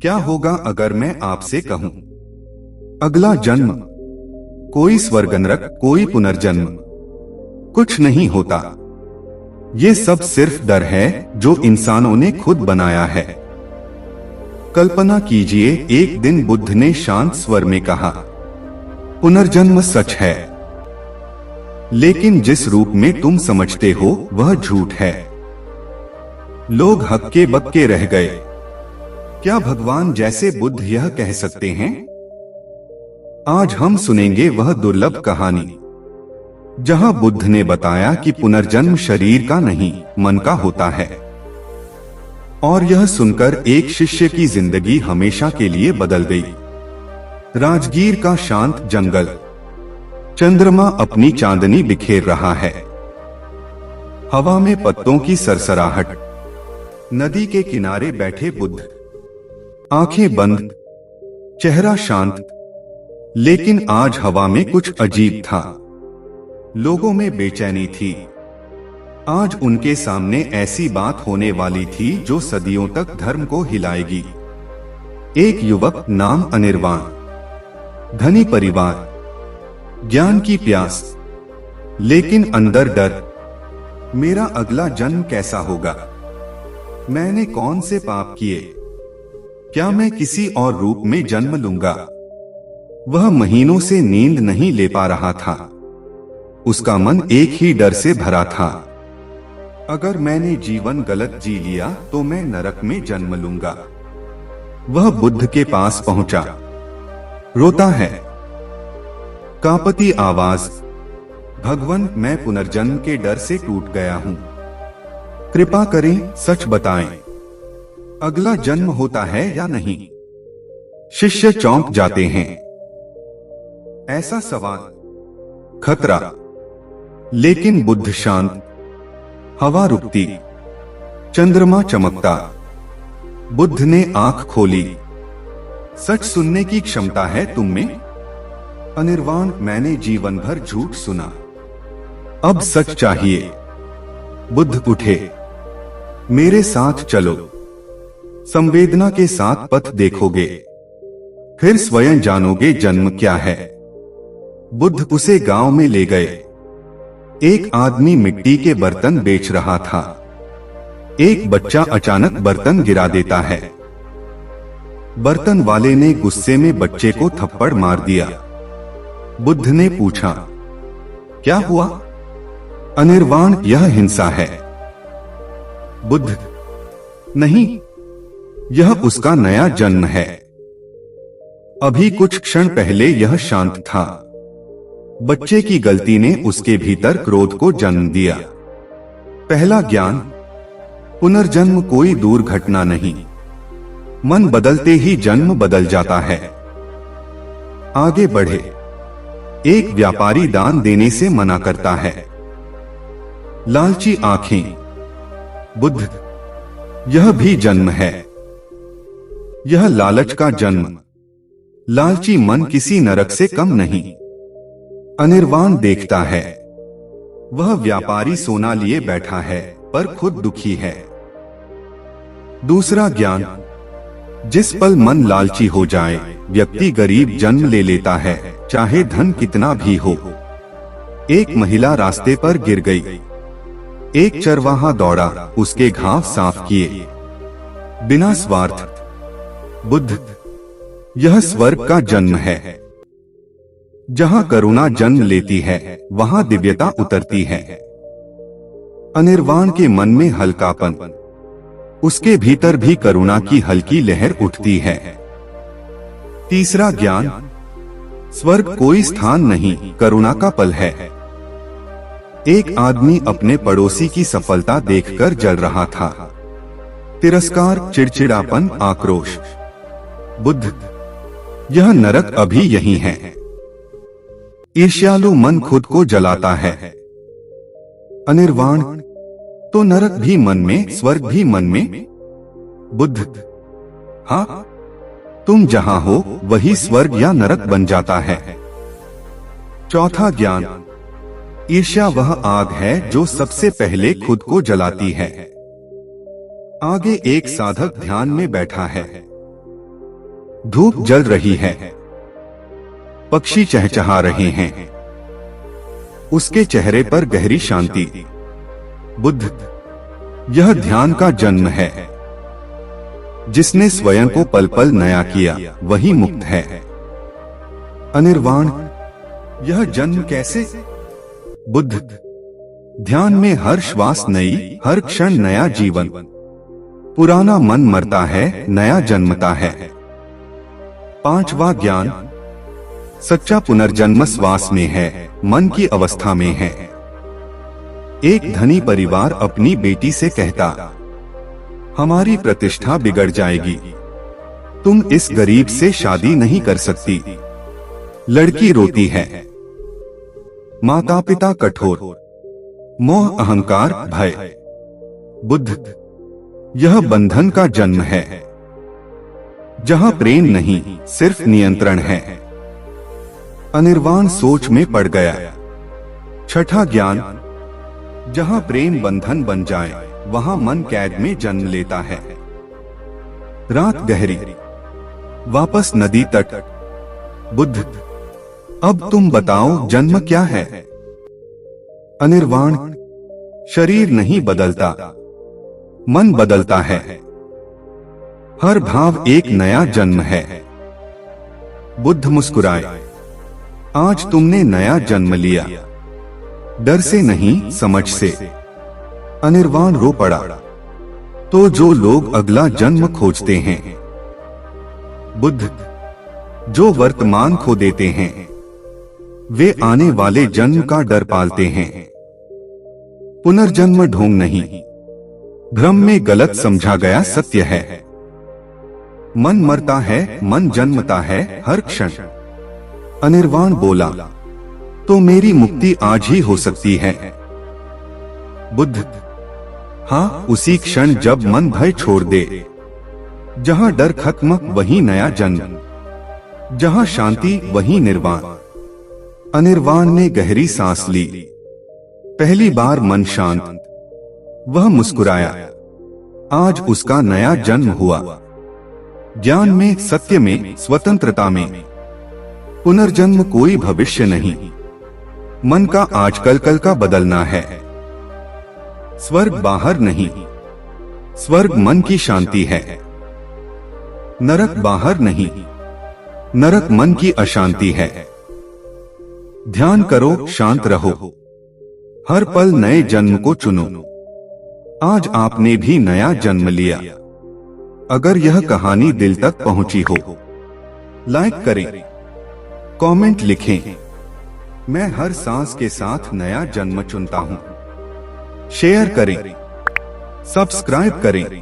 क्या होगा अगर मैं आपसे कहूं, अगला जन्म, कोई स्वर्ग नरक, कोई पुनर्जन्म, कुछ नहीं होता। ये सब सिर्फ डर है जो इंसानों ने खुद बनाया है। कल्पना कीजिए, एक दिन बुद्ध ने शांत स्वर में कहा, पुनर्जन्म सच है, लेकिन जिस रूप में तुम समझते हो वह झूठ है। लोग हक्के बक्के रह गए। क्या भगवान जैसे बुद्ध यह कह सकते हैं? आज हम सुनेंगे वह दुर्लभ कहानी जहां बुद्ध ने बताया कि पुनर्जन्म शरीर का नहीं, मन का होता है। और यह सुनकर एक शिष्य की जिंदगी हमेशा के लिए बदल गई। राजगीर का शांत जंगल, चंद्रमा अपनी चांदनी बिखेर रहा है। हवा में पत्तों की सरसराहट, नदी के किनारे बैठे बुद्ध, आंखें बंद, चेहरा शांत। लेकिन आज हवा में कुछ अजीब था। लोगों में बेचैनी थी। आज उनके सामने ऐसी बात होने वाली थी जो सदियों तक धर्म को हिलाएगी। एक युवक, नाम अनिर्वाण, धनी परिवार, ज्ञान की प्यास, लेकिन अंदर डर। मेरा अगला जन्म कैसा होगा? मैंने कौन से पाप किए? क्या मैं किसी और रूप में जन्म लूंगा? वह महीनों से नींद नहीं ले पा रहा था। उसका मन एक ही डर से भरा था, अगर मैंने जीवन गलत जी लिया तो मैं नरक में जन्म लूंगा। वह बुद्ध के पास पहुंचा। रोता है, कांपती आवाज, भगवान, मैं पुनर्जन्म के डर से टूट गया हूं। कृपा करें, सच बताएं, अगला जन्म होता है या नहीं? शिष्य चौंक जाते हैं। ऐसा सवाल, खतरा। लेकिन बुद्ध शांत। हवा रुकती, चंद्रमा चमकता। बुद्ध ने आंख खोली। सच सुनने की क्षमता है तुम में? अनिर्वाण, मैंने जीवन भर झूठ सुना, अब सच चाहिए। बुद्ध उठे। मेरे साथ चलो, संवेदना के साथ पथ देखोगे, फिर स्वयं जानोगे जन्म क्या है। बुद्ध उसे गांव में ले गए। एक आदमी मिट्टी के बर्तन बेच रहा था। एक बच्चा अचानक बर्तन गिरा देता है। बर्तन वाले ने गुस्से में बच्चे को थप्पड़ मार दिया। बुद्ध ने पूछा, क्या हुआ? अनिर्वाण, यह हिंसा है। बुद्ध, नहीं, यह उसका नया जन्म है। अभी कुछ क्षण पहले यह शांत था। बच्चे की गलती ने उसके भीतर क्रोध को जन्म दिया। पहला ज्ञान, पुनर्जन्म कोई दूर घटना नहीं। मन बदलते ही जन्म बदल जाता है। आगे बढ़े। एक व्यापारी दान देने से मना करता है। लालची आंखें। बुद्ध, यह भी जन्म है। यह लालच का जन्म। लालची मन किसी नरक से कम नहीं। अनिर्वाण देखता है। वह व्यापारी सोना लिए बैठा है पर खुद दुखी है। दूसरा ज्ञान, जिस पल मन लालची हो जाए, व्यक्ति गरीब जन्म ले लेता है, चाहे धन कितना भी हो। एक महिला रास्ते पर गिर गई। एक चरवाहा दौड़ा, उसके घाव साफ किए, बिना स्वार्थ। बुद्ध, यह स्वर्ग का जन्म है। जहां करुणा जन्म लेती है वहां दिव्यता उतरती है। अनिर्वाण के मन में हल्कापन, उसके भीतर भी करुणा की हल्की लहर उठती है। तीसरा ज्ञान, स्वर्ग कोई स्थान नहीं, करुणा का पल है। एक आदमी अपने पड़ोसी की सफलता देखकर जल रहा था। तिरस्कार, चिड़चिड़ापन, आक्रोश। बुद्ध, यह नरक अभी यही है। ईर्ष्यालु मन खुद को जलाता है। अनिर्वाण, तो नरक भी मन में, स्वर्ग भी मन में? बुद्ध, हाँ, तुम जहां हो वही स्वर्ग या नरक बन जाता है। चौथा ज्ञान, ईर्ष्या वह आग है जो सबसे पहले खुद को जलाती है। आगे एक साधक ध्यान में बैठा है। धूप जल रही है, पक्षी चहचहा रहे हैं, उसके चेहरे पर गहरी शांति। बुद्ध, यह ध्यान का जन्म है। जिसने स्वयं को पल पल नया किया वही मुक्त है। अनिर्वाण, यह जन्म कैसे? बुद्ध, ध्यान में हर श्वास नई, हर क्षण नया जीवन। पुराना मन मरता है, नया जन्मता है। पांचवा ज्ञान, सच्चा पुनर्जन्म श्वास में है, मन की अवस्था में है। एक धनी परिवार अपनी बेटी से कहता, हमारी प्रतिष्ठा बिगड़ जाएगी, तुम इस गरीब से शादी नहीं कर सकती। लड़की रोती है। माता पिता कठोर, मोह अहंकार भय। बुद्ध, यह बंधन का जन्म है। जहां प्रेम नहीं, सिर्फ नियंत्रण है। अनिर्वाण सोच में पड़ गया। छठा ज्ञान, जहां प्रेम बंधन बन जाए वहां मन कैद में जन्म लेता है। रात गहरी, वापस नदी तट। बुद्ध, अब तुम बताओ जन्म क्या है? अनिर्वाण, शरीर नहीं बदलता, मन बदलता है। हर भाव एक नया जन्म है। बुद्ध मुस्कुराए, आज तुमने नया जन्म लिया, डर से नहीं समझ से। अनिर्वाण रो पड़ा। तो जो लोग अगला जन्म खोजते हैं, बुद्ध, जो वर्तमान खो देते हैं, वे आने वाले जन्म का डर पालते हैं। पुनर्जन्म ढोंग नहीं, भ्रम में गलत समझा गया सत्य है। मन मरता है, मन जन्मता है हर क्षण। अनिर्वाण बोला, तो मेरी मुक्ति आज ही हो सकती है। बुद्ध, हाँ, उसी क्षण जब मन भय छोड़ दे। जहां डर खत्म वहीं नया जन्म, जहां शांति वहीं निर्वाण। अनिर्वाण ने गहरी सांस ली। पहली बार मन शांत। वह मुस्कुराया। आज उसका नया जन्म हुआ। ज्ञान में, सत्य में, स्वतंत्रता में। पुनर्जन्म कोई भविष्य नहीं, मन का आजकल कल का बदलना है। स्वर्ग बाहर नहीं, स्वर्ग मन की शांति है। नरक बाहर नहीं, नरक मन की अशांति है। ध्यान करो, शांत रहो, हर पल नए जन्म को चुनो। आज आपने भी नया जन्म लिया। अगर यह कहानी दिल तक पहुंची हो, लाइक करें, कमेंट लिखें। मैं हर सांस के साथ नया जन्म चुनता हूं। शेयर करें, सब्सक्राइब करें।